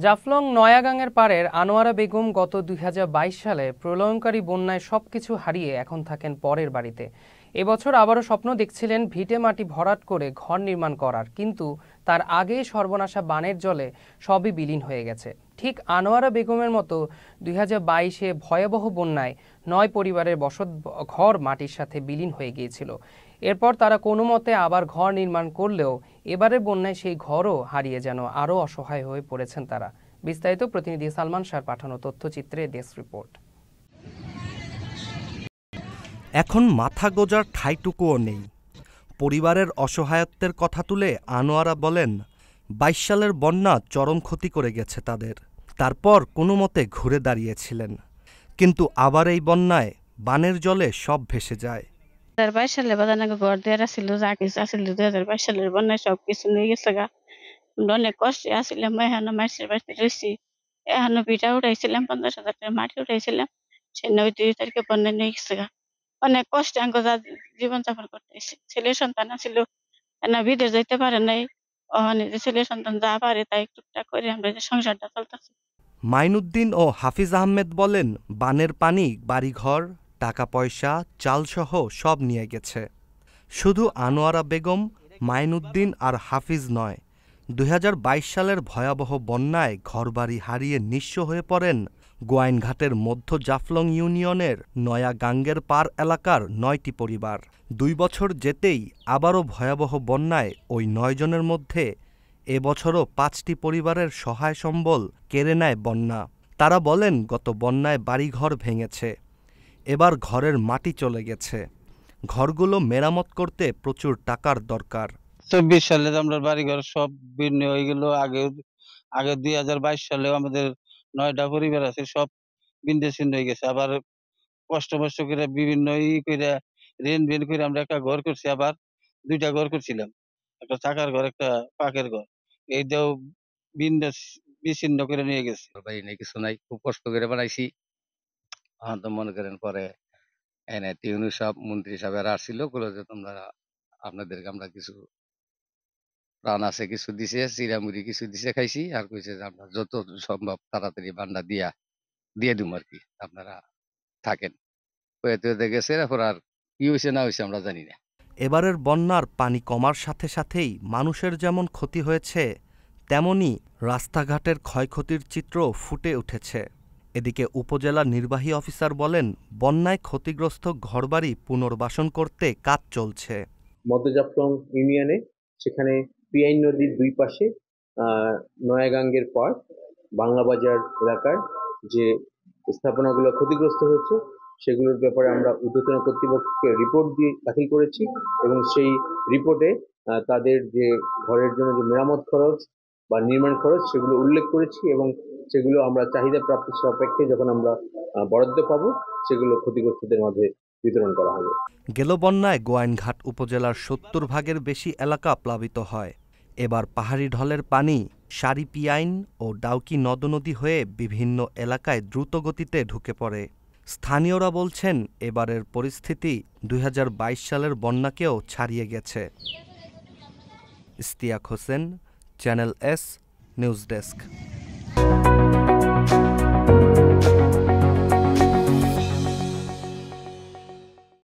জাফলং নয়াগাংয়ের পাড়ের আনোয়ারা বেগম গত ২০২২ সালে প্রলয়ঙ্কারী বন্যায় সবকিছু হারিয়ে এখন থাকেন পরের বাড়িতে। এবছর আবারও স্বপ্ন দেখছিলেন ভিটে মাটি ভরাট করে ঘর নির্মাণ করার, কিন্তু তার আগে সর্বনাশা বানের জলে সবই বিলীন হয়ে গেছে। ঠিক আনোয়ারা বেগমের মতো ২০২২-এ ভয়াবহ বন্যায় ৯ পরিবারের বসত ঘর মাটির সাথে বিলীন হয়ে গিয়েছিল। এরপর তারা কোনো মতে আবার ঘর নির্মাণ করলেও এবারের বন্যায় সেই ঘরও হারিয়ে যেন আরও অসহায় হয়ে পড়েছেন তারা। বিস্তারিত প্রতিনিধি সালমান শাহর পাঠানো তথ্যচিত্রে ডেস্ক রিপোর্ট। এখন মাথা গোজার ঠাঁইটুকুও নেই। পরিবারের অসহায়ত্বের কথা তুলে আনোয়ারা বলেন, ২২ সালের বন্যা চরম ক্ষতি করে গেছে তাদের। তারপর কোনো মতে ঘুরে দাঁড়িয়েছিলেন, কিন্তু আবার এই বন্যায় বানের জলে সব ভেসে যায়। ২০২২ সালে বাজানাকে ঘর দেওয়ার ছিল, যা কিছু আসছিল ২০২২ সালের বন্যায় সবকিছু নিয়ে গেছে গা। অনেক কষ্টে আসছিলাম, এখানে মাসের বাড়িতে রয়েছি। এখনো পিঠা উঠাইছিলাম, ৫০,০০০ টাকা মাটি উঠাইছিলাম। সে ২ তারিখে বন্যা নিয়ে গেছে গা। অনেক কষ্টে আঙ্গ জীবনযাপন করতেছি। ছেলে সন্তান ছিল, না বিদেশ যাইতে পারে নাই। যে ছেলে সন্তান যা পারে তাই টুকটাক করে আমরা সংসারটা চলতেছি। মাইনুদ্দিন ও হাফিজ আহমেদ বলেন, বানের পানি বাড়িঘর, টাকা পয়সা, চালসহ সব নিয়ে গেছে। শুধু আনোয়ারা বেগম, মাইনুদ্দিন আর হাফিজ নয়, ২০২২ সালের ভয়াবহ বন্যায় ঘরবাড়ি হারিয়ে নিঃস্ব হয়ে পড়েন গোয়াইনঘাটের মধ্য জাফলং ইউনিয়নের নয়াগাঙ্গের পার এলাকার ৯টি পরিবার। ২ বছর যেতেই আবারও ভয়াবহ বন্যায় ওই ৯ জনের মধ্যে এবছরও ৫টি পরিবারের সহায় সম্বল কেড়ে নেয় বন্যা। তারা বলেন, গত বন্যায় বাড়িঘর ভেঙেছে, এবার ঘরের মাটি চলে গেছে। ঘরগুলো মেরামত করতে প্রচুর টাকার দরকার। ২৪ সালে আমরা বাড়িঘর সব ভিন্ন হয়ে গেল। আগে ২০২২ সালেও আমাদের ৯টা পরিবার আছে, সব বিন্দে ছিন্ন হয়ে গেছে। আবার কষ্ট করে বিভিন্ন করে ঋণ করে আমরা একটা ঘর করছি, আবার ২টা ঘর করছিলাম, একটা চাকার ঘর, একটা পাকের ঘর। এইটাও বিচ্ছিন্ন করে নিয়ে গেছে। বাড়ি নেই, কিছু নাই, খুব কষ্ট করে বানাইছি। তো মনে করেন পরে এনে টিউনু সব মন্ত্রী সাহেবেরা আসছিল, বলে যে তোমরা আপনাদেরকে আমরা কিছু প্রাণ আছে কিছু দিছে, চিরামুড়ি কিছু দিছে, খাইছি। আর কইছে যে আমরা যত সম্ভব তাড়াতাড়ি বান্ডা দিয়ে দিম আর কি, আপনারা থাকেন। হয়ে গেছে। এরপর আর কি হয়েছে না হয়েছে আমরা জানি না। এবারের বন্যার পানি কমার সাথে সাথেই মানুষের যেমন ক্ষতি হয়েছে, তেমনি রাস্তাঘাটের ক্ষয়ক্ষতির চিত্র ফুটে উঠেছে। এদিকে উপজেলা নির্বাহী অফিসার বলেন, বন্যায় ক্ষতিগ্রস্ত ঘরবাড়ি পুনর্বাসন করতে কাজ চলছে। মধ্য জাফলং ইউনিয়নে সেখানে পিয়াইন নদীর দুই পাশে নয়াগাঙ্গের পার বাংলা বাজার এলাকার যে স্থাপনাগুলো ক্ষতিগ্রস্ত হয়েছে সেগুলোর ব্যাপারে আমরা ঊর্ধ্বতন কর্তৃপক্ষকে রিপোর্ট দিয়ে দাখিল করেছি, এবং সেই রিপোর্টে তাদের যে ঘরের জন্য যে মেরামত খরচ বা নির্মাণ খরচ সেগুলো উল্লেখ করেছি, এবং সেগুলো আমরা চাহিদা প্রাপ্তির সাপেক্ষে যখন আমরা বরাদ্দ পাবো সেগুলো ক্ষতিগ্রস্তদের মাঝে বিতরণ করা হবে। গেল বন্যায় গোয়াইনঘাট উপজেলার ৭০ ভাগের বেশি এলাকা প্লাবিত হয়। এবার পাহাড়ি ঢলের পানি সারি পিয়াইন ও ডাউকি নদনদী হয়ে বিভিন্ন এলাকায় দ্রুত গতিতে ঢুকে পড়ে। স্থানীয়রা বলছেন, এবারের পরিস্থিতি ২০২২ সালের বন্যাকেও ছাড়িয়ে গেছে। Ishtiaq Hossain, channel S, news desk.